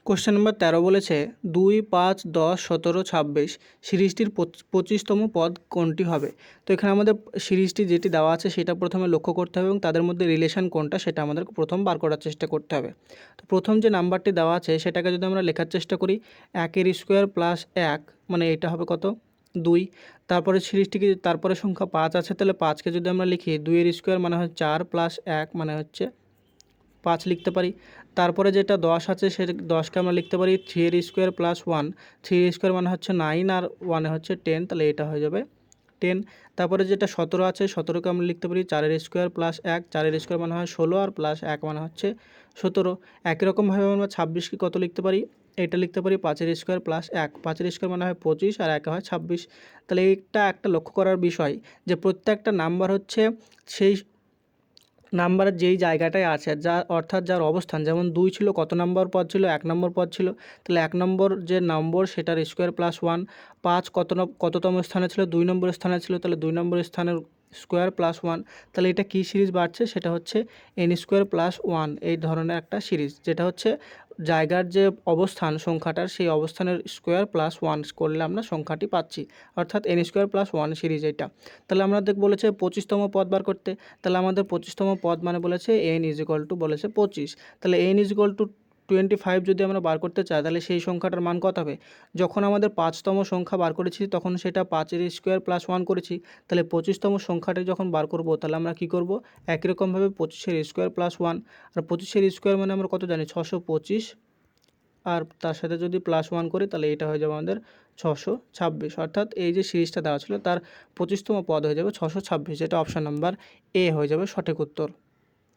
Question number 13 বলেছে 2, 5, 10, 17, 26 সিরিজটির 25তম পদ কোনটি হবে। তো এখানে আমাদের সিরিজটি যেটি দেওয়া আছে সেটা প্রথমে লক্ষ্য করতে হবে এবং তাদের মধ্যে রিলেশন কোনটা সেটা আমাদের প্রথম বার করার চেষ্টা করতে হবে। তো প্রথম যে নাম্বারটি দেওয়া আছে সেটাকে যদি আমরা লেখার চেষ্টা করি 1 এর স্কোয়ার প্লাস 1 মানে এটা হবে কত 2। তারপরে সিরিজটিকে তারপরে সংখ্যা 5 আছে, তাহলে 5কে যদি আমরা লিখি 2 এর স্কোয়ার মানে হয় 4 প্লাস 1 মানে হচ্ছে 5 লিখতে পারি। তারপরে যেটা 10 আছে সে 10কে আমরা লিখতে পারি 3 এর স্কোয়ার প্লাস 1, 3 এর স্কোয়ার মানে হচ্ছে 9 আর 1 হচ্ছে 10, তাহলে এটা হয়ে যাবে 10। তারপরে যেটা 17 আছে 17কে আমরা লিখতে পারি 4 এর স্কোয়ার প্লাস 1, 4 এর স্কোয়ার মানে হয় 16 আর প্লাস 1 মানে হচ্ছে 17। একই রকমভাবে আমরা 26কে কত লিখতে পারি, এটা লিখতে পারি 5 এর স্কোয়ার প্লাস 1, 5 এর স্কোয়ার মানে হয় 25 আর 1 হয় 26। তাহলে এইটা একটা লক্ষ্য করার বিষয় যে প্রত্যেকটা নাম্বার হচ্ছে সেই নাম্বারের যেই জায়গাটায় আছে যা অর্থাৎ যার অবস্থান, যেমন 2 ছিল কত নম্বর পদ ছিল 1 নম্বর পদ ছিল, তাহলে 1 নম্বর যে নম্বর সেটার স্কোয়ার প্লাস 1। 5 কততম স্থানে ছিল 2 নম্বর স্থানে ছিল, তাহলে 2 নম্বর স্থানের স্কোয়ার প্লাস 1। তাহলে এটা কী সিরিজ বাড়ছে, সেটা হচ্ছে n স্কোয়ার প্লাস 1 এই ধরনের একটা সিরিজ, যেটা হচ্ছে জায়গার যে অবস্থান সংখ্যাটার সেই অবস্থানের স্কোয়ার প্লাস 1 করলে আমরা সংখ্যাটি পাচ্ছি, অর্থাৎ n স্কোয়ার প্লাস 1 সিরিজ এটা। তাহলে আমাদের বলেছে 25তম পদ বার করতে, তাহলে আমাদের 25তম পদ মানে বলেছে n ইজ ইকুয়াল টু বলেছে 25। তাহলে n ইজ ইকুয়াল টু 25 যদি আমরা বার করতে চাই তাহলে সেই সংখ্যাটার মান কত হবে। যখন আমাদের 5তম সংখ্যা বার করেছি তখন সেটা 5 এর স্কোয়ার প্লাস 1 করেছি, তাহলে 25তম সংখ্যাটি যখন বার করব তাহলে আমরা কি করব, একই রকমভাবে 25 এর স্কোয়ার প্লাস 1, আর 25 এর স্কোয়ার মানে আমরা কত জানি 625, আর তার সাথে যদি প্লাস 1 করি তাহলে এটা হয়ে যাবে আমাদের 626, অর্থাৎ এই যে সিরিজটা দেওয়া ছিল তার 25তম পদ হয়ে যাবে 626, যেটা অপশান নাম্বার এ হয়ে যাবে সঠিক উত্তর।